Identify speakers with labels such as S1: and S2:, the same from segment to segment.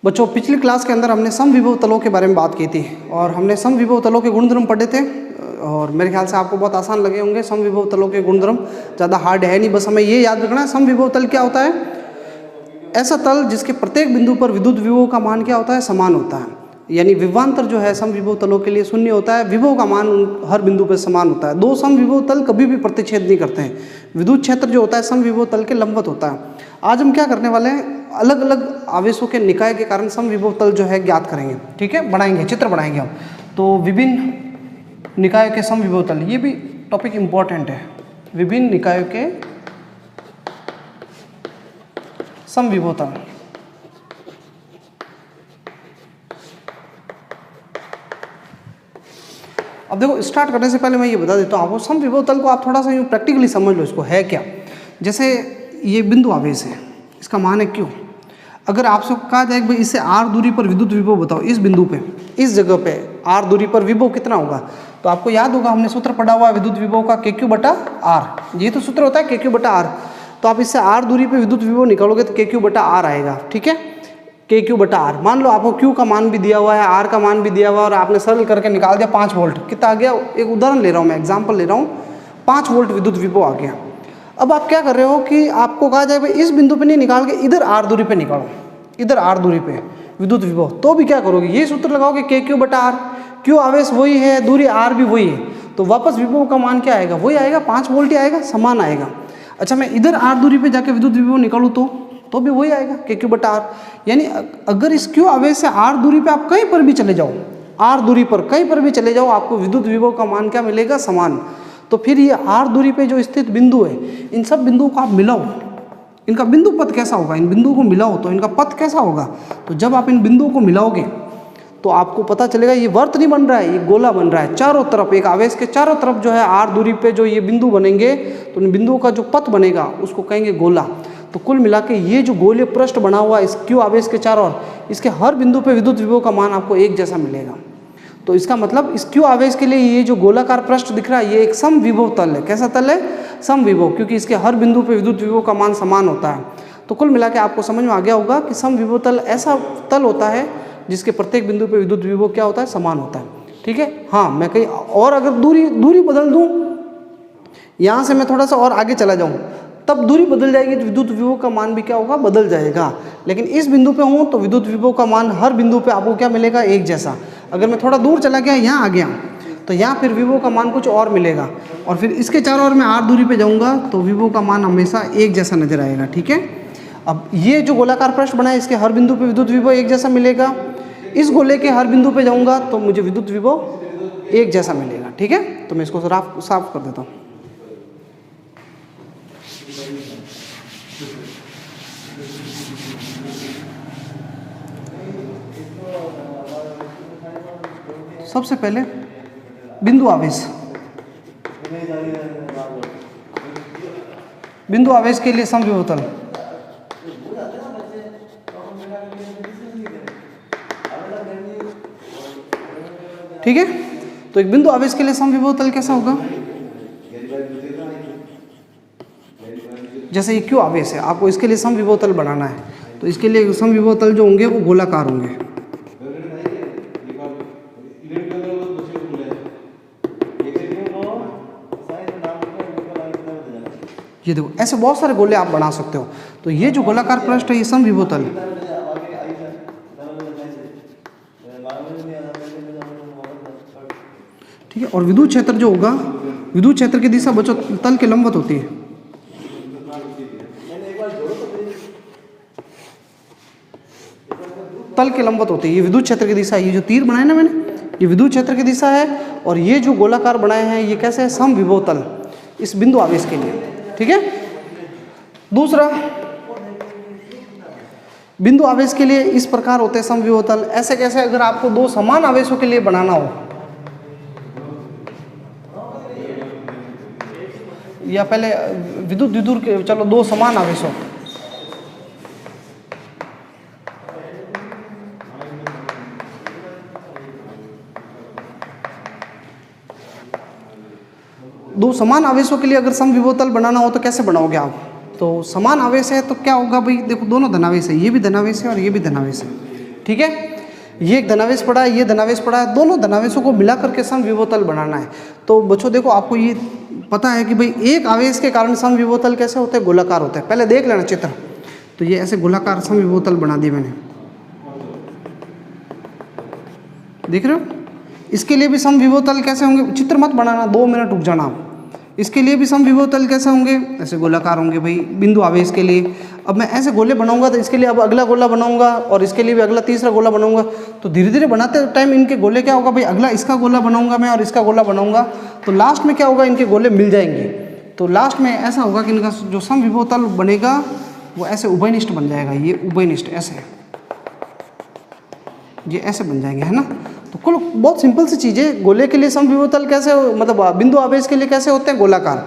S1: बच्चों, पिछली क्लास के अंदर हमने समविभव तलों के बारे में बात की थी और हमने समविभव तलों के गुणधर्म पढ़े थे और मेरे ख्याल से आपको बहुत आसान लगे होंगे। समविभव तलों के गुणधर्म ज़्यादा हार्ड है नहीं, बस हमें ये याद रखना है समविभव तल क्या होता है। ऐसा तल जिसके प्रत्येक बिंदु पर विद्युत विभव का मान क्या होता है, समान होता है। यानी विभवांतर जो है समविभव तलों के लिए शून्य होता है, विभव का मान हर बिंदु पर समान होता है। दो समविभव तल कभी भी प्रतिच्छेद नहीं करते हैं। विद्युत क्षेत्र जो होता है समविभव तल के लंबवत होता है। आज हम क्या करने वाले हैं, अलग अलग आवेशों के निकाय के कारण समविभव तल जो है ज्ञात करेंगे। ठीक है, बनाएंगे, चित्र बनाएंगे हम। तो विभिन्न निकायों के समविभव तल, ये भी टॉपिक इंपॉर्टेंट है। विभिन्न निकायों के समविभव तल। अब देखो, स्टार्ट करने से पहले मैं ये बता देता हूँ आपको, समविभव तल को आप थोड़ा सा यूँ प्रैक्टिकली समझ लो, इसको है क्या। जैसे ये बिंदु आवेश है, इसका मान है क्यों। अगर आपसे कहा जाए कि भाई इससे r दूरी पर विद्युत विभव बताओ, इस बिंदु पे, इस जगह पे r दूरी पर विभव कितना होगा, तो आपको याद होगा हमने सूत्र पढ़ा हुआ है विद्युत विभव का KQ/R। ये तो सूत्र होता है KQ/R। तो आप इससे r दूरी पे विद्युत विभव निकालोगे तो KQ/R आएगा। ठीक है, KQ/R। मान लो आपको Q का मान भी दिया हुआ है, R का मान भी दिया हुआ है और आपने सरल करके निकाल दिया 5 वोल्ट। कितना आ गया, एक उदाहरण ले रहा हूँ मैं, एग्जाम्पल ले रहा हूँ, 5 वोल्ट विद्युत विभव आ गया। अब आप क्या कर रहे हो कि आपको कहा जाए भाई इस बिंदु पे नहीं निकाल के इधर r दूरी पे निकालो, इधर r दूरी पे विद्युत विभव, तो भी क्या करोगे, ये सूत्र लगाओगे KQ/R। Q आवेश वही है, दूरी r भी वही है, तो वापस विभव का मान क्या आएगा, वही आएगा, 5 वोल्ट ही आएगा, समान आएगा। अच्छा, मैं इधर r दूरी पे जाके विद्युत विभव निकालूँ तो भी वही आएगा KQ/R। यानी अगर इस Q आवेश से r दूरी पे आप कहीं पर भी चले जाओ, r दूरी पर कहीं पर भी चले जाओ, आपको विद्युत विभव का मान क्या मिलेगा, समान। तो फिर ये r दूरी पे जो स्थित बिंदु है, इन सब बिंदुओं को आप मिलाओ, इनका बिंदु पथ कैसा होगा, इन बिंदुओं को मिलाओ तो इनका पथ कैसा होगा। तो जब आप इन बिंदुओं को मिलाओगे तो आपको पता चलेगा ये वर्त नहीं बन रहा है, ये गोला बन रहा है। चारों तरफ, एक आवेश के चारों तरफ जो है r दूरी पे जो ये बिंदु बनेंगे, तो इन बिंदुओं का जो पथ बनेगा उसको कहेंगे गोला। तो कुल मिला के ये जो गोलीय पृष्ठ बना हुआ इस Q आवेश के चारों ओर, इसके हर बिंदु पे विद्युत विभव का मान आपको एक जैसा मिलेगा। तो इसका मतलब इस Q आवेश के लिए ये जो गोलाकार पृष्ठ दिख रहा है, ये एक समविभव तल है। कैसा तल है, समविभव, क्योंकि इसके हर बिंदु पे विद्युत विभव का मान समान होता है। तो कुल मिला के आपको समझ में आ गया होगा कि समविभव तल ऐसा तल होता है जिसके प्रत्येक बिंदु पे विद्युत विभव क्या होता है, समान होता है। ठीक है, हाँ, मैं कहीं और अगर दूरी बदल दूँ, यहाँ से मैं थोड़ा सा और आगे चला जाऊँ, तब दूरी बदल जाएगी तो विद्युत विभव का मान भी क्या होगा, बदल जाएगा। लेकिन इस बिंदु पे हूँ तो विद्युत विभव का मान हर बिंदु पे आपको क्या मिलेगा, एक जैसा। अगर मैं थोड़ा दूर चला गया, यहाँ आ गया, तो यहाँ फिर विभव का मान कुछ और मिलेगा। और फिर इसके चारों ओर मैं r दूरी पे जाऊँगा तो विभव का मान हमेशा एक जैसा नजर आएगा। ठीक है, अब ये जो गोलाकार पृष्ठ बना है, इसके हर बिंदु पे विद्युत विभव एक जैसा मिलेगा। इस गोले के हर बिंदु पे जाऊँगा तो मुझे विद्युत विभव एक जैसा मिलेगा। ठीक है, तो मैं इसको साफ कर देता हूँ। सबसे पहले बिंदु आवेश, बिंदु आवेश के लिए समविभव तल। ठीक है, तो एक बिंदु आवेश के लिए समविभव तल कैसा होगा, जैसे ये Q आवेश है, आपको इसके लिए समविभव तल बनाना है, तो इसके लिए समविभव तल जो होंगे वो गोलाकार होंगे। ये देखो, ऐसे बहुत सारे गोले आप बना सकते हो। तो ये जो गोलाकार पृष्ठ है, ये समविभव तल। ठीक है, और विद्युत क्षेत्र जो होगा, विद्युत क्षेत्र की दिशा बच्चों तल के लंबवत होती है। तल के लंबवत होती है, ये विद्युत क्षेत्र की दिशा। ये जो तीर बनाए ना मैंने, ये विद्युत क्षेत्र की दिशा है, और ये जो गोलाकार बनाए हैं ये कैसे है, समविभव तल, इस बिंदु आवेश के लिए। ठीक है, दूसरा, बिंदु आवेश के लिए इस प्रकार होते हैं समविभव तल। ऐसे कैसे, अगर आपको दो समान आवेशों के लिए बनाना हो, या पहले विद्युत विदुर के, चलो दो समान आवेशों, दो समान आवेशों के लिए अगर समविभव तल बनाना हो तो कैसे बनाओगे आप। तो समान आवेश है तो क्या होगा भाई, देखो दोनों धनावेश है, ये भी धनावेश है और ये भी धनावेश है। ठीक है, ये एक धनावेश पड़ा है, ये धनावेश पड़ा है, दोनों धनावेशों को मिला करके समविभव तल बनाना है। तो बच्चों देखो आपको ये पता है कि भाई एक आवेश के कारण समविभव तल कैसे होते हैं, गोलाकार होते हैं। पहले देख लेना चित्र, तो ये ऐसे गोलाकार समविभव तल बना दिए मैंने, देख रहे हो। इसके लिए भी समविभव तल कैसे होंगे, चित्र मत बनाना, 2 मिनट रुक जाना आप। इसके लिए भी समविभव तल कैसे होंगे, ऐसे गोलाकार होंगे भाई बिंदु आवेश के लिए। अब मैं ऐसे गोले बनाऊंगा तो इसके लिए अब अगला गोला बनाऊंगा और इसके लिए भी अगला तीसरा गोला बनाऊंगा। तो धीरे धीरे बनाते टाइम इनके गोले क्या होगा भाई, अगला इसका गोला बनाऊंगा मैं और इसका गोला बनाऊंगा, तो लास्ट में क्या होगा, इनके गोले मिल जाएंगे। तो लास्ट में ऐसा होगा कि इनका जो समविभव तल बनेगा वो ऐसे उभयनिष्ठ बन जाएगा, ये उभयनिष्ठ ऐसे, ये ऐसे बन जाएंगे, है ना। तो कुल बहुत सिंपल सी चीज़ है। गोले के लिए समविभव तल कैसे, मतलब बिंदु आवेश के लिए कैसे होते हैं, गोलाकार।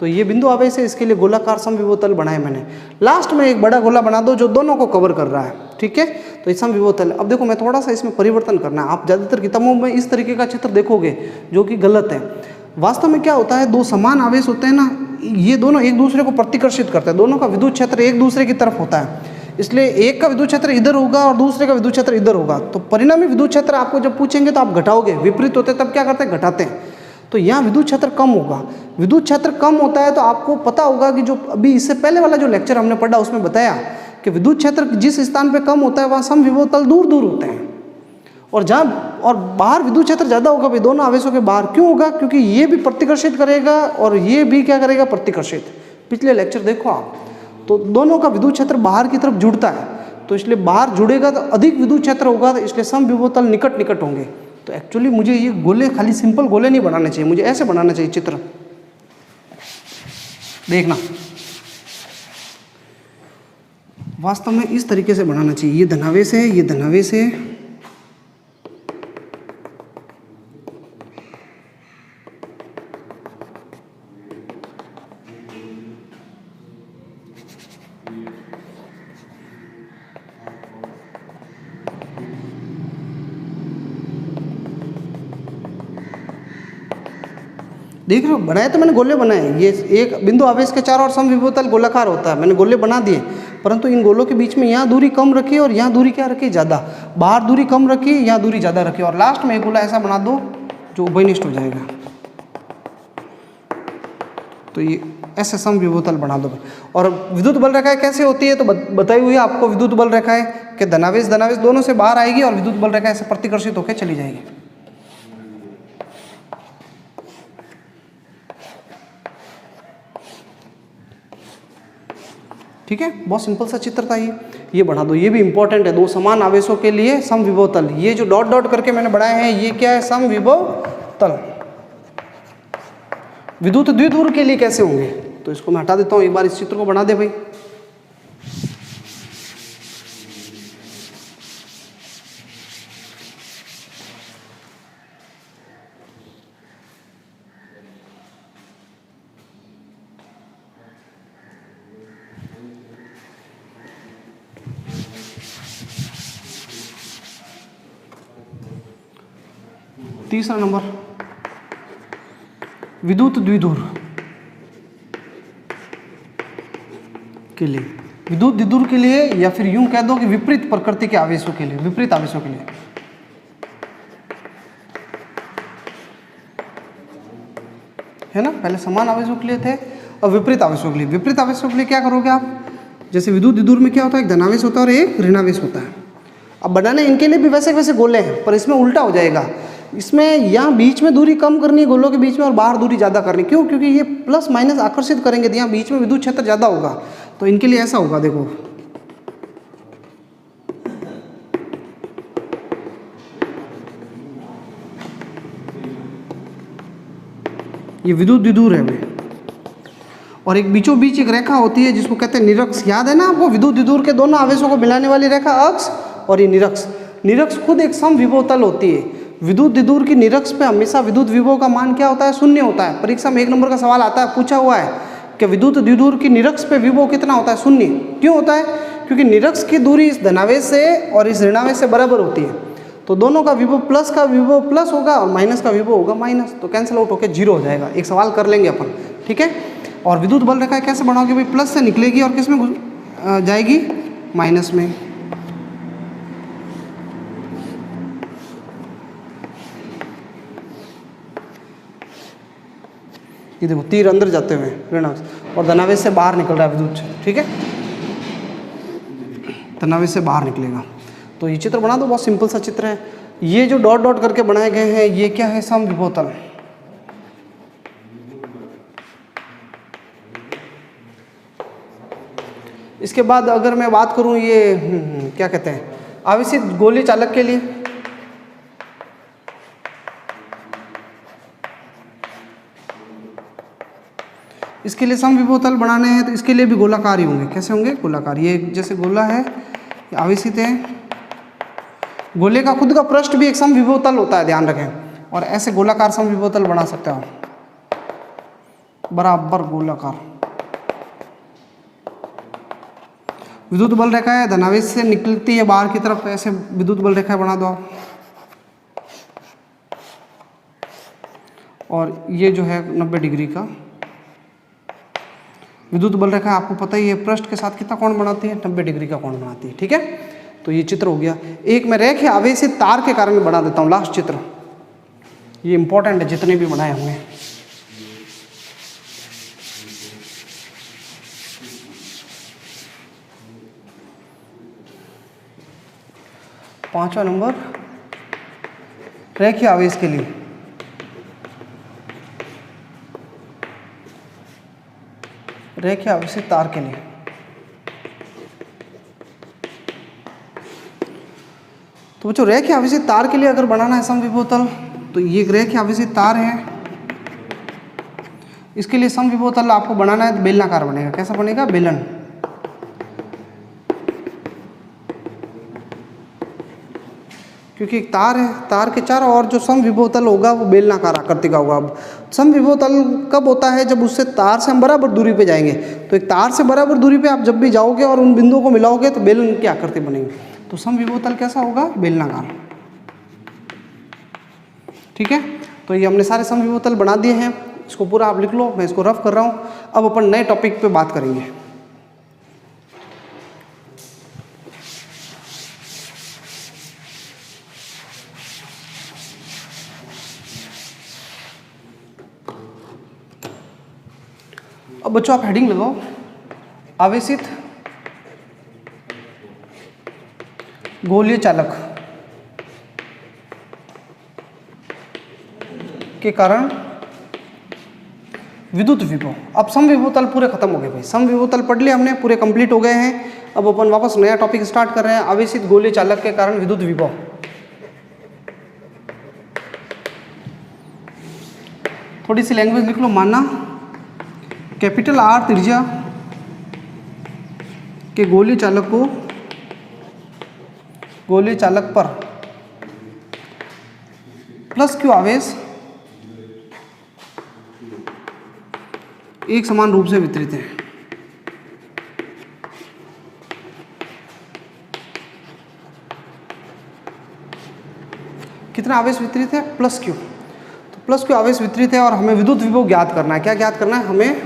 S1: तो ये बिंदु आवेश है, इसके लिए गोलाकार समविभव तल बनाए मैंने। लास्ट में एक बड़ा गोला बना दो जो दोनों को कवर कर रहा है, ठीक है। तो ये समविभव तल। अब देखो मैं थोड़ा सा इसमें परिवर्तन करना है। आप ज़्यादातर किताबों में इस तरीके का चित्र देखोगे जो कि गलत है। वास्तव में क्या होता है, दो समान आवेश होते हैं ना, ये दोनों एक दूसरे को प्रतिकर्षित करते हैं, दोनों का विद्युत क्षेत्र एक दूसरे की तरफ होता है। इसलिए एक का विद्युत क्षेत्र इधर होगा और दूसरे का विद्युत क्षेत्र इधर होगा। तो परिणामी विद्युत क्षेत्र आपको जब पूछेंगे तो आप घटाओगे, विपरीत होते तब क्या करते हैं, घटाते हैं। तो यहाँ विद्युत क्षेत्र कम होगा। विद्युत क्षेत्र कम होता है तो आपको पता होगा कि जो अभी इससे पहले वाला जो लेक्चर हमने पढ़ा उसमें बताया कि विद्युत क्षेत्र जिस स्थान पे कम होता है वहाँ समविभव तल दूर दूर होते हैं, और जहाँ और बाहर विद्युत क्षेत्र ज़्यादा होगा भाई, दोनों आवेशों के बाहर। क्यों होगा, क्योंकि ये भी प्रतिकर्षित करेगा और ये भी क्या करेगा, प्रतिकर्षित। पिछले लेक्चर देखो आप, तो दोनों का विद्युत क्षेत्र बाहर की तरफ जुड़ता है, तो इसलिए बाहर जुड़ेगा तो अधिक विद्युत क्षेत्र होगा, तो इसलिए समविभव तल निकट निकट होंगे। तो एक्चुअली मुझे ये गोले खाली सिंपल गोले नहीं बनाने चाहिए, मुझे ऐसे बनाना चाहिए चित्र, देखना वास्तव में इस तरीके से बनाना चाहिए। ये धनावेश है, ये धनावेश है, देख रहे हो। बनाए तो मैंने गोले बनाए, ये एक बिंदु आवेश के चारों ओर समविभव तल गोलाकार होता है, मैंने गोले बना दिए, परंतु इन गोलों के बीच में यहाँ दूरी कम रखी और यहाँ दूरी क्या रखी, ज़्यादा। बाहर दूरी कम रखी, यहाँ दूरी ज़्यादा रखी, और लास्ट में एक गोला ऐसा बना दो जो उभयनिष्ठ हो जाएगा। तो ये ऐसे समविभव तल बना दो। और विद्युत बल रेखाएं कैसे होती है, तो बताई हुई है आपको। विद्युत बल रेखाएं कि धनावेश धनावेश दोनों से बाहर आएगी और विद्युत बल रेखाएं ऐसे प्रतिकर्षित होकर चली जाएगी। ठीक है, बहुत सिंपल सा चित्र था ये बना दो। ये भी इंपॉर्टेंट है, दो समान आवेशों के लिए समविभव तल। ये जो डॉट डॉट करके मैंने बनाए हैं ये क्या है, समविभव तल। विद्युत द्विध्रुव के लिए कैसे होंगे, तो इसको मैं हटा देता हूँ, एक बार इस चित्र को बना दे भाई। तीसरा नंबर, विद्युत द्विध्रुव के लिए, विद्युत द्विध्रुव के लिए, या फिर यूं कह दो कि विपरीत प्रकृति के आवेशों के लिए, विपरीत आवेशों के लिए। है ना, पहले समान आवेशों के लिए थे और विपरीत आवेशों के लिए। विपरीत आवेशों के लिए क्या करोगे आप, जैसे विद्युत द्विध्रुव में क्या होता है, एक धनावेश होता है और एक ऋणावेश होता है। अब बनाने इनके लिए भी वैसे वैसे गोले हैं, पर इसमें उल्टा हो जाएगा। इसमें यहाँ बीच में दूरी कम करनी है गोलों के बीच में, और बाहर दूरी ज़्यादा करनी। क्यों, क्योंकि ये प्लस माइनस आकर्षित करेंगे तो यहाँ बीच में विद्युत क्षेत्र ज़्यादा होगा। तो इनके लिए ऐसा होगा, देखो ये विद्युत द्विध्रुव है भाई, और एक बीचों बीच एक रेखा होती है जिसको कहते हैं निरक्ष। याद है ना आपको, विद्युत द्विध्रुव के दोनों आवेशों को मिलाने वाली रेखा अक्ष, और ये निरक्ष। निरक्ष खुद एक समविभव तल होती है। विद्युत द्विध्रुव की निरक्ष पे हमेशा विद्युत विभव का मान क्या होता है, शून्य होता है। परीक्षा में 1 नंबर का सवाल आता है, पूछा हुआ है कि विद्युत द्विध्रुव की निरक्ष पे विभव कितना होता है, शून्य। क्यों होता है, क्योंकि निरक्ष की दूरी इस धनावेश से और इस ऋणावेश से बराबर होती है। तो दोनों का विभव, प्लस का विभव प्लस होगा और माइनस का विभव होगा माइनस, तो कैंसिल आउट होकर 0 हो जाएगा। एक सवाल कर लेंगे अपन, ठीक है। और विद्युत बल रेखा कैसे बनाओगे भाई, प्लस से निकलेगी और किस में जाएगी, माइनस में। ये देखो तीर अंदर जाते हुए ऋणावेश, और धनावेश से बाहर निकल रहा है विद्युत क्षेत्र, ठीक है, धनावेश से बाहर निकलेगा। तो ये चित्र बना दो, बहुत सिंपल सा चित्र है। ये जो डॉट डॉट करके बनाए गए हैं ये क्या है, समविभव। इसके बाद अगर मैं बात करूं ये क्या कहते हैं आवेशित गोलीय चालक के लिए, इसके लिए समविभव तल बनाने हैं तो इसके लिए भी गोलाकार ही होंगे। कैसे होंगे, गोलाकार। ये जैसे गोला है, आवेशित है, गोले का खुद का पृष्ठ भी एक समविभव तल होता है, ध्यान रखें। और ऐसे गोलाकार समविभव तल बना सकते हो, बराबर गोलाकार। विद्युत बल रेखा है, धनावेश से निकलती है बाहर की तरफ, ऐसे विद्युत बल रेखा बना दो आप। और ये जो है 90 डिग्री का विद्युत बल रेखा, आपको पता ही है पृष्ठ के साथ कितना कोण बनाती है, 90 डिग्री का कोण बनाती है, ठीक है। तो ये चित्र हो गया। एक मैं रेखीय आवेशित तार के कारण बना देता हूँ, लास्ट चित्र, ये इंपॉर्टेंट है जितने भी बनाए हमने। पांचवा नंबर रेखीय आवेश के लिए, रेखीय आवेशित तार के लिए। तो बच्चों रेखीय आवेशित तार के लिए अगर बनाना है समविभव तल, तो ये एक रेखीय आवेशित तार है, इसके लिए समविभव तल आपको बनाना है तो बेलनाकार बनेगा। कैसा बनेगा, बेलन। क्योंकि एक तार है, तार के चारों ओर जो समविभव तल होगा वो बेलनाकार आकृति का होगा। अब समविभव तल कब होता है, जब उससे तार से हम बराबर दूरी पे जाएंगे। तो एक तार से बराबर दूरी पे आप जब भी जाओगे और उन बिंदुओं को मिलाओगे तो बेलन की आकृति बनेगी। तो समविभव तल कैसा होगा, बेलनाकार, ठीक है। तो ये हमने सारे समविभव तल बना दिए हैं, इसको पूरा आप लिख लो, मैं इसको रफ कर रहा हूँ। अब अपन नए टॉपिक पे बात करेंगे। अब बच्चों आप हेडिंग लगाओ, आवेशित गोलीय चालक के कारण विद्युत विभव। अब समविभव तल पूरे खत्म हो गए भाई, समविभव तल पढ़ लिए हमने, पूरे कंप्लीट हो गए हैं। अब अपन वापस नया टॉपिक स्टार्ट कर रहे हैं, आवेशित गोलीय चालक के कारण विद्युत विभव। थोड़ी सी लैंग्वेज लिख लो। माना कैपिटल आर त्रिज्या के गोलीय चालक पर प्लस क्यू आवेश एक समान रूप से वितरित है। कितना आवेश वितरित है, प्लस क्यू। तो प्लस क्यू आवेश वितरित है और हमें विद्युत विभव ज्ञात करना है। क्या ज्ञात करना है हमें,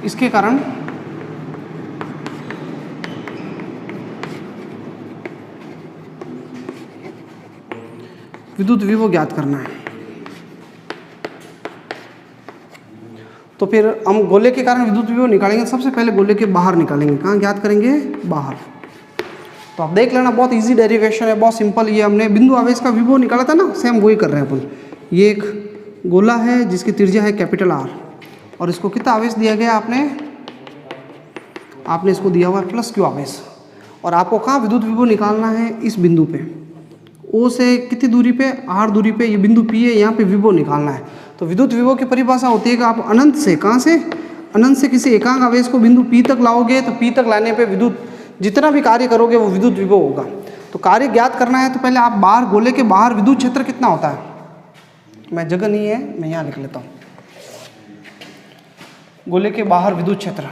S1: इसके कारण विद्युत विभव ज्ञात करना है। तो फिर हम गोले के कारण विद्युत विभव निकालेंगे। सबसे पहले गोले के बाहर निकालेंगे। कहाँ ज्ञात करेंगे, बाहर। तो आप देख लेना, बहुत इजी डेरिवेशन है, बहुत सिंपल। ये हमने बिंदु आवेश का विभव निकाला था ना, सेम वही कर रहे हैं अपन। ये एक गोला है जिसकी त्रिज्या है कैपिटल आर, और इसको कितना आवेश दिया गया आपने इसको दिया हुआ है प्लस क्यू आवेश। और आपको कहाँ विद्युत विभव निकालना है, इस बिंदु पे, ओ से कितनी दूरी पे, आर दूरी पे ये बिंदु पी है, यहाँ पे विभव निकालना है। तो विद्युत विभव की परिभाषा होती है कि आप अनंत से, कहाँ से, अनंत से किसी एकांक आवेश को बिंदु पी तक लाओगे, तो पी तक लाने पे विद्युत जितना भी कार्य करोगे वो विद्युत विभव होगा। तो कार्य ज्ञात करना है तो पहले आप बाहर, गोले के बाहर विद्युत क्षेत्र कितना होता है, मैं जगह नहीं है मैं यहाँ लिख लेता हूँ। गोले के बाहर विद्युत क्षेत्र,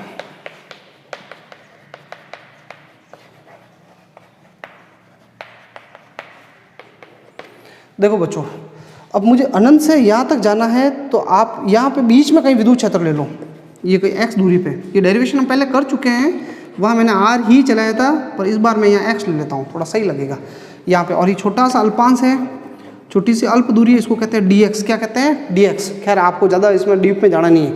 S1: देखो बच्चों, अब मुझे अनंत से यहाँ तक जाना है तो आप यहाँ पे बीच में कहीं विद्युत क्षेत्र ले लो। ये कोई x दूरी पे, ये डेरिवेशन हम पहले कर चुके हैं, वहाँ मैंने r ही चलाया था, पर इस बार मैं यहाँ x ले लेता हूँ, थोड़ा सही लगेगा यहाँ पे। और ये छोटा सा अल्पांश है, छोटी सी अल्प दूरी है, इसको कहते हैं dx। क्या कहते हैं? dx। खैर आपको ज़्यादा इसमें डीप में जाना नहीं है।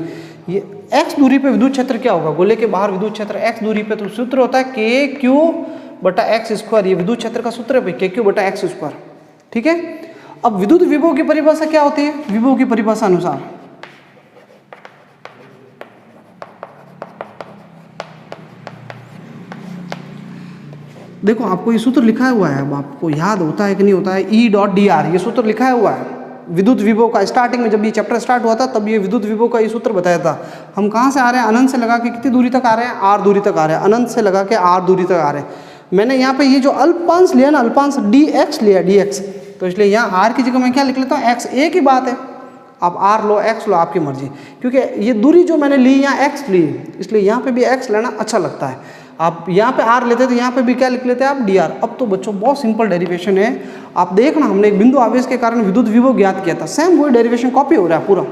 S1: ये x दूरी पे विद्युत क्षेत्र क्या होगा? गोले के बाहर विद्युत क्षेत्र x दूरी पे, तो सूत्र होता है KQ/x²। ये विद्युत क्षेत्र का सूत्र है भाई, KQ/x²। ठीक है। अब विद्युत विभव की परिभाषा क्या होती है? विभव की परिभाषा अनुसार देखो, आपको ये सूत्र लिखा हुआ है, अब आपको याद होता है कि नहीं होता है? E.dr, ये सूत्र लिखा हुआ है विद्युत विभव का। स्टार्टिंग में जब ये चैप्टर स्टार्ट हुआ था तब ये विद्युत विभव का ये सूत्र बताया था। हम कहाँ से आ रहे हैं? अनंत से लगा के कितनी दूरी तक आ रहे हैं? r दूरी तक आ रहे हैं। अनंत से लगा के r दूरी तक आ रहे हैं। मैंने यहाँ पे ये जो अल्पांश लिया ना, अल्पांश dx लिया, dx, तो इसलिए यहाँ r की जगह मैं क्या लिख लेता हूँ? x। एक ही बात है, आप r लो x लो, आपकी मर्जी, क्योंकि ये दूरी जो मैंने ली यहाँ x ली, इसलिए यहाँ पे भी x लेना अच्छा लगता है। आप यहाँ पे r लेते तो यहाँ पे भी क्या लिख लेते हैं आप? dr। अब तो बच्चों बहुत सिंपल डेरिवेशन है। आप देखना, हमने एक बिंदु आवेश के कारण विद्युत विभव ज्ञात किया था, सेम वही डेरिवेशन कॉपी हो रहा है पूरा।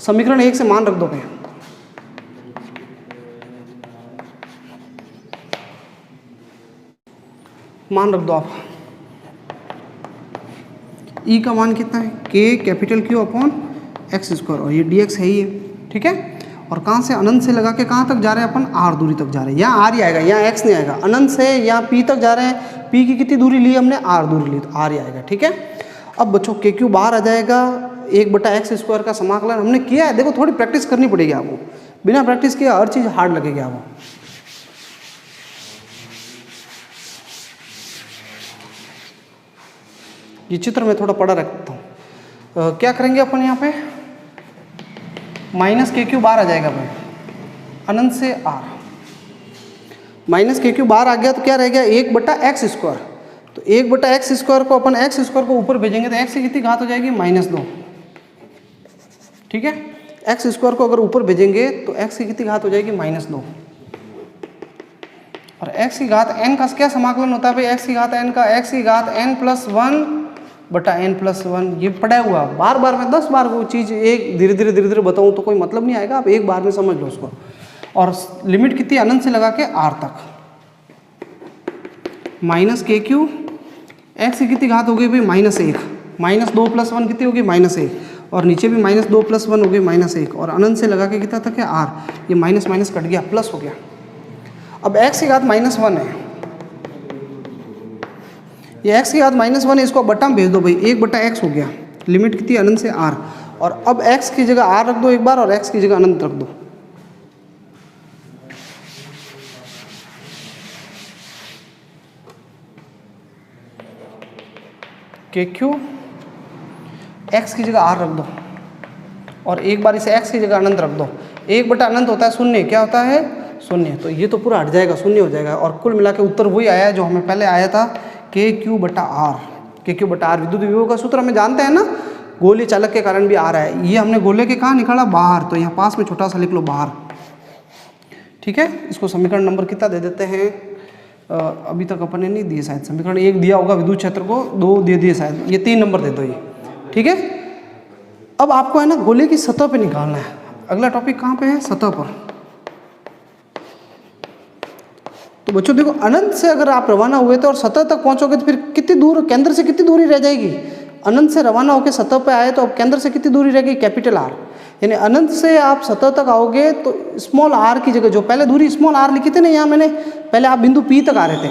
S1: समीकरण 1 से मान रख दोगे, मान रख दो आप। E का मान कितना है? K/Q/x², और ये dx है ही है। ठीक है। और कहाँ से? अनंत से लगा के कहाँ तक जा रहे हैं अपन? r दूरी तक जा रहे हैं। यहाँ r ही आएगा, यहाँ x नहीं आएगा। अनंत से यहाँ p तक जा रहे हैं, p की कितनी दूरी ली हमने? r दूरी ली, तो r ही आएगा। ठीक है। अब बच्चों KQ बाहर आ जाएगा, 1/x² का समाकलन हमने किया है। देखो थोड़ी प्रैक्टिस करनी पड़ेगी आपको, बिना प्रैक्टिस किए हर चीज़ हार्ड लगेगी आपको। ये चित्र में थोड़ा पढ़ा रखता हूँ। क्या करेंगे अपन यहाँ पे? -KQ बाहर आ जाएगा भाई, अनंत से r। -KQ बाहर आ गया तो क्या रह गया? 1/x²। तो 1/x² को अपन x² को ऊपर भेजेंगे तो x की कितनी घात हो जाएगी? -2। ठीक है। x² को अगर ऊपर भेजेंगे तो x की कितनी घात हो जाएगी? -2। और x की घात n का क्या समाकलन होता है भाई? x की घात n का x की घात n+1/n+1। ये पढ़ा हुआ, बार बार मैं 10 बार वो चीज़ एक धीरे धीरे बताऊँ तो कोई मतलब नहीं आएगा, आप एक बार में समझ लो उसको। और लिमिट कितनी? अनंत से लगा के r तक। -KQ, x की कितनी घात हो गई भाई? -1। -2 + 1 कितनी होगी? -1। और नीचे भी -2 + 1 हो गई -1। और अनंत से लगा के कितना तक है? r। ये माइनस माइनस कट गया, प्लस हो गया। अब x की घात -1 है, ये x की घात -1 है, इसको बटा में भेज दो भाई, 1/x हो गया। लिमिट कितनी? अनंत से r। और अब x की जगह r रख दो एक बार, और x की जगह अनंत रख दो। KQ, x की जगह r रख दो, और एक बार इसे x की जगह अनंत रख दो। 1/अनंत होता है 0, क्या होता है? 0। तो ये तो पूरा हट जाएगा, 0 हो जाएगा। और कुल मिला के उत्तर वही आया जो हमें पहले आया था, KQ/r। KQ/r विद्युत विभव का सूत्र हमें जानते हैं ना, गोलीय चालक के कारण भी आ रहा है। ये हमने गोले के कहाँ निकाला? बाहर। तो यहाँ पास में छोटा सा लिख लो, बाहर। ठीक है। इसको समीकरण नंबर कितना दे देते हैं? अभी तक अपन ने नहीं दिए शायद, समीकरण 1 दिया होगा विद्युत क्षेत्र को, 2 दे दिए शायद, ये 3 नंबर दे दो ये। ठीक है। अब आपको है ना गोले की सतह पे निकालना है। अगला टॉपिक कहाँ पे है? सतह पर। तो बच्चों देखो, अनंत से अगर आप रवाना हुए तो और सतह तक पहुंचोगे तो फिर कितनी दूर, केंद्र से कितनी दूरी रह जाएगी? अनंत से रवाना होकर सतह पे आए तो अब केंद्र से कितनी दूरी रह गई? R। यानी अनंत से आप सतह तक आओगे तो स्मॉल r की जगह जो पहले दूरी स्मॉल r लिखी थी ना यहाँ मैंने, पहले आप बिंदु P तक आ रहे थे,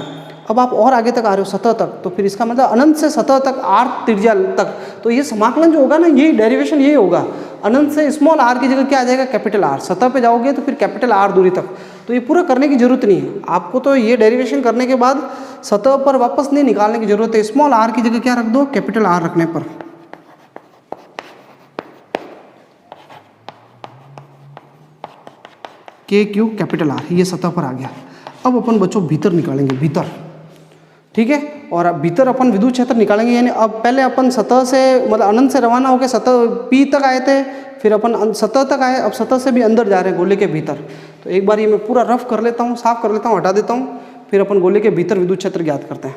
S1: अब आप और आगे तक आ रहे हो सतह तक, तो फिर इसका मतलब अनंत से सतह तक r त्रिज्या तक। तो ये समाकलन जो होगा ना, यही डेरिवेशन यही होगा। अनंत से स्मॉल r की जगह क्या आ जाएगा? R। सतह पे जाओगे तो फिर R दूरी तक। तो ये पूरा करने की जरूरत नहीं है आपको, तो ये डेरिवेशन करने के बाद सतह पर वापस नहीं निकालने की जरूरत है। स्मॉल r की जगह क्या रख दो? R रखने पर KQ R, ये सतह पर आ गया। अब अपन बच्चों भीतर निकालेंगे, भीतर। ठीक है। और अब भीतर अपन विद्युत क्षेत्र निकालेंगे, यानी अब पहले अपन सतह से मतलब अनंत से रवाना होकर सतह P तक आए थे, फिर अपन सतह तक आए, अब सतह से भी अंदर जा रहे हैं गोले के भीतर। तो एक बार ये मैं पूरा रफ कर लेता हूँ, साफ कर लेता हूँ, हटा देता हूँ, फिर अपन गोले के भीतर विद्युत क्षेत्र ज्ञात करते हैं।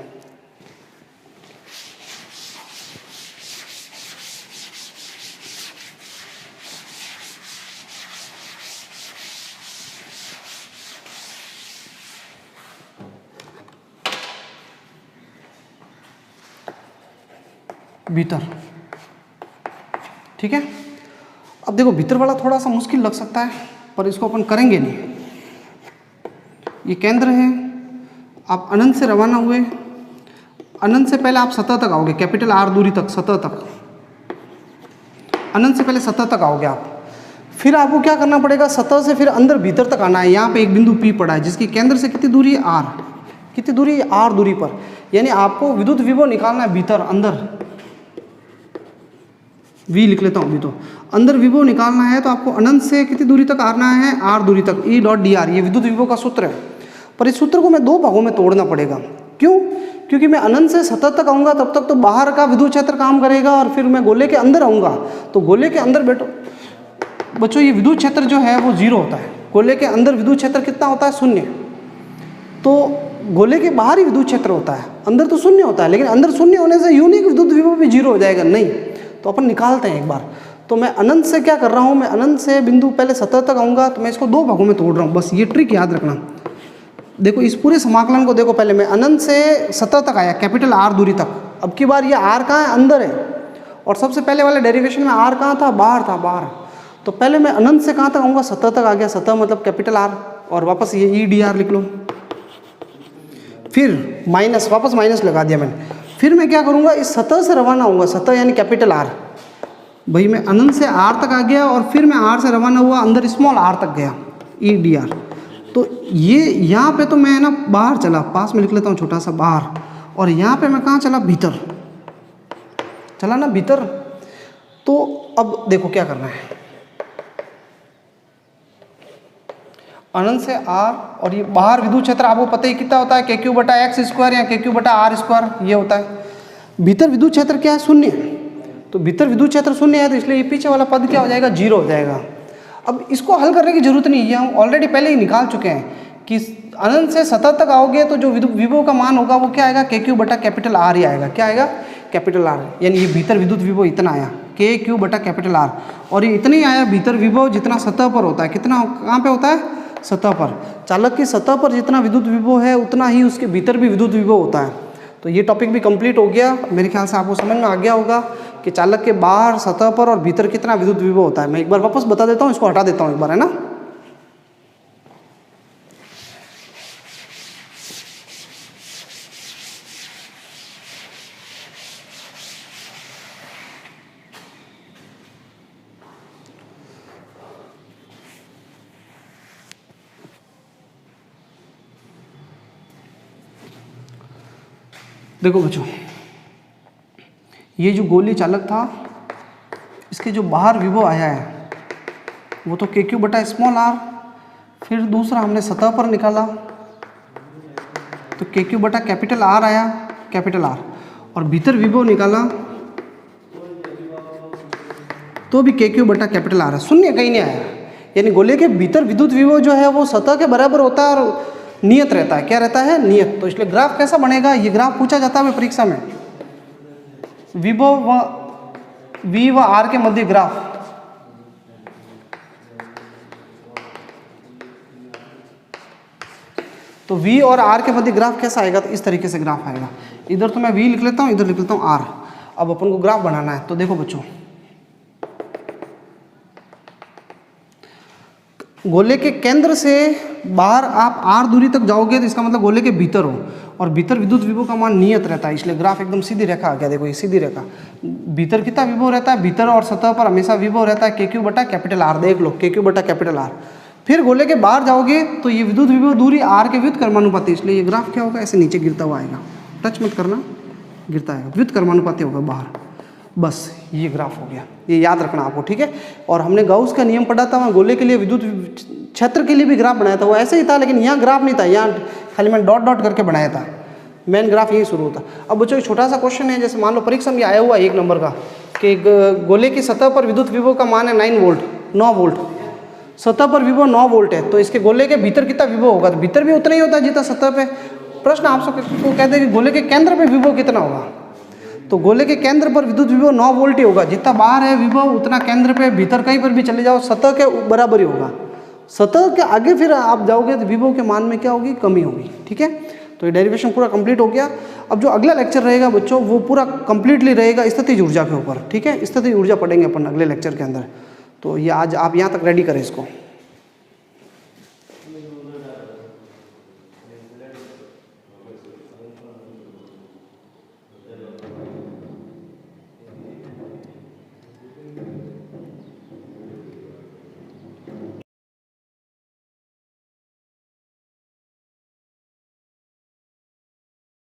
S1: भीतर, ठीक है। अब देखो भीतर वाला थोड़ा सा मुश्किल लग सकता है, पर इसको अपन करेंगे नहीं। ये केंद्र है, आप अनंत से रवाना हुए, अनंत से पहले आप सतह तक आओगे, कैपिटल आर दूरी तक, सतह तक, अनंत से पहले सतह तक आओगे आप। फिर आपको क्या करना पड़ेगा, सतह से फिर अंदर भीतर तक आना है। यहाँ पे एक बिंदु P पड़ा है जिसकी केंद्र से कितनी दूरी है, R, कितनी दूरी है, R दूरी पर। यानी आपको विद्युत विभव निकालना है भीतर, अंदर, V लिख लेता हूँ अभी, तो अंदर विभव निकालना है तो आपको अनंत से कितनी दूरी तक आना है, R दूरी तक, E डॉट डी आर, ये विद्युत विभव का सूत्र है। पर इस सूत्र को मैं दो भागों में तोड़ना पड़ेगा। क्यों? क्योंकि मैं अनंत से सतह तक आऊँगा तब तक तो बाहर का विद्युत क्षेत्र काम करेगा, और फिर मैं गोले के अंदर आऊँगा तो गोले के अंदर बच्चों ये विद्युत क्षेत्र जो है वो 0 होता है। गोले के अंदर विद्युत क्षेत्र कितना होता है, 0। तो गोले के बाहर ही विद्युत क्षेत्र होता है, अंदर तो 0 होता है। लेकिन अंदर 0 होने से यूं नहीं कि विद्युत विभव भी 0 हो जाएगा, नहीं। तो अपन निकालते हैं एक बार। तो मैं अनंत से क्या कर रहा हूँ, मैं अनंत से बिंदु पहले सतह तक आऊँगा तो मैं इसको दो भागों में तोड़ रहा हूँ, बस ये ट्रिक याद रखना। देखो इस पूरे समाकलन को देखो, पहले मैं अनंत से सतह तक आया, कैपिटल आर दूरी तक। अब की बार ये आर कहाँ है, अंदर है। और सबसे पहले वाले डेरिवेशन में आर कहाँ था, बाहर था, बाहर। तो पहले मैं अनंत से कहाँ तक आऊँगा, सतह तक आ गया, सतह मतलब कैपिटल आर, और वापस ये ई डी आर लिख लो। फिर माइनस, वापस माइनस लगा दिया मैंने। फिर मैं क्या करूँगा, इस सतह से रवाना होऊंगा, सतह यानी कैपिटल आर। भाई मैं अनंत से आर तक आ गया और फिर मैं आर से रवाना हुआ, अंदर स्मॉल आर तक गया, ई डी आर। तो ये यहाँ पे तो मैं ना बाहर चला, पास में लिख लेता हूँ छोटा सा बाहर, और यहाँ पे मैं कहाँ चला, भीतर चला ना, भीतर। तो अब देखो क्या करना है, अनंत से आर, और ये बाहर विद्युत क्षेत्र आपको पता ही कितना होता है, के क्यू बटा एक्स स्क्वायर या के क्यू बटा आर स्क्वायर, ये होता है। भीतर विद्युत क्षेत्र क्या है, 0। तो भीतर विद्युत क्षेत्र 0 है, तो इसलिए ये पीछे वाला पद क्या हो जाएगा, 0 हो जाएगा। अब इसको हल करने की जरूरत नहीं है, हम ऑलरेडी पहले ही निकाल चुके हैं कि अनंत से सतह तक आओगे तो जो विभव का मान होगा वो क्या आएगा, के क्यू बटा कैपिटल आर ही आएगा। क्या आएगा, कैपिटल आर। यानी ये भीतर विद्युत विभव इतना आया, के क्यू बटा कैपिटल आर, और ये इतना ही आया भीतर विभव जितना सतह पर होता है। कितना कहाँ पे होता है, सतह पर। चालक की सतह पर जितना विद्युत विभव है उतना ही उसके भीतर भी विद्युत विभव होता है। तो ये टॉपिक भी कंप्लीट हो गया। मेरे ख्याल से आपको समझ में आ गया होगा कि चालक के बाहर, सतह पर और भीतर कितना विद्युत विभव होता है। मैं एक बार वापस बता देता हूँ, इसको हटा देता हूँ एक बार, है ना। देखो बच्चों, ये जो गोली चालक था, इसके जो बाहर विभव आया है वो तो के क्यू बटा स्मॉल आर, फिर दूसरा हमने सतह पर निकाला तो के क्यू बटा कैपिटल आर आया, कैपिटल आर, और भीतर विभव निकाला तो भी के क्यू बटा कैपिटल आर है, 0 कहीं नहीं आया। यानी गोले के भीतर विद्युत विभव जो है वो सतह के बराबर होता है और नियत रहता है। क्या रहता है, नियत। तो इसलिए ग्राफ कैसा बनेगा, ये ग्राफ पूछा जाता है परीक्षा में, विभव व V व R के मध्य ग्राफ। तो V और R के मध्य ग्राफ कैसा आएगा, तो इस तरीके से ग्राफ आएगा। इधर तो मैं V लिख लेता हूँ, इधर लिख लेता हूँ R। अब अपन को ग्राफ बनाना है। तो देखो बच्चों, गोले के केंद्र से बाहर आप R दूरी तक जाओगे तो इसका मतलब गोले के भीतर हो, और भीतर विद्युत विभव का मान नियत रहता है। इसलिए ग्राफ एकदम सीधी रेखा आ गया। देखो ये सीधी रेखा, भीतर कितना विभव रहता है, भीतर और सतह पर हमेशा विभव रहता है के क्यू बटा कैपिटल आर। देख लो, के क्यू बटा कैपिटल आर। फिर गोले के बाहर जाओगे तो ये विद्युत विभव दूरी आर के व्युत कर्मानुपाती, इसलिए ये ग्राफ क्या होगा, ऐसे नीचे गिरता हुआ आएगा। टच मत करना, गिरता आएगा, व्युत कर्मानुपाती होगा बाहर। बस ये ग्राफ हो गया, ये याद रखना आपको, ठीक है। और हमने गाउस का नियम पढ़ा था, वहाँ गोले के लिए विद्युत क्षेत्र के लिए भी ग्राफ बनाया था, वो ऐसे ही था, लेकिन यहाँ ग्राफ नहीं था, यहाँ खाली मैंने डॉट डॉट करके बनाया था। मेन ग्राफ यही शुरू होता। अब बच्चों एक छोटा सा क्वेश्चन है, जैसे मान लो परीक्षा में आया हुआ 1 नंबर का कि गोले की सतह पर विद्युत विभव का मान है 9 वोल्ट, सतह पर विभव 9 वोल्ट है, तो इसके गोले के भीतर कितना विभव होगा, तो भीतर भी उतना ही होता है जितना सतह पे। प्रश्न आप सबको कहते हैं कि गोले के केंद्र पे विभव कितना होगा, तो गोले के केंद्र पर विद्युत विभव 9 वोल्ट ही होगा। जितना बाहर है विभव उतना केंद्र पे, भीतर कहीं पर भी चले जाओ सतह के बराबर ही होगा। सतह के आगे फिर आप जाओगे तो विभव के मान में क्या होगी, कमी होगी, ठीक है। तो ये डेरिवेशन पूरा कंप्लीट हो गया। अब जो अगला लेक्चर रहेगा बच्चों वो पूरा कंप्लीटली रहेगा स्थितिज ऊर्जा के ऊपर, ठीक है। स्थितिज ऊर्जा पढ़ेंगे अपन अगले लेक्चर के अंदर। तो ये आज आप यहाँ तक रेडी करें इसको।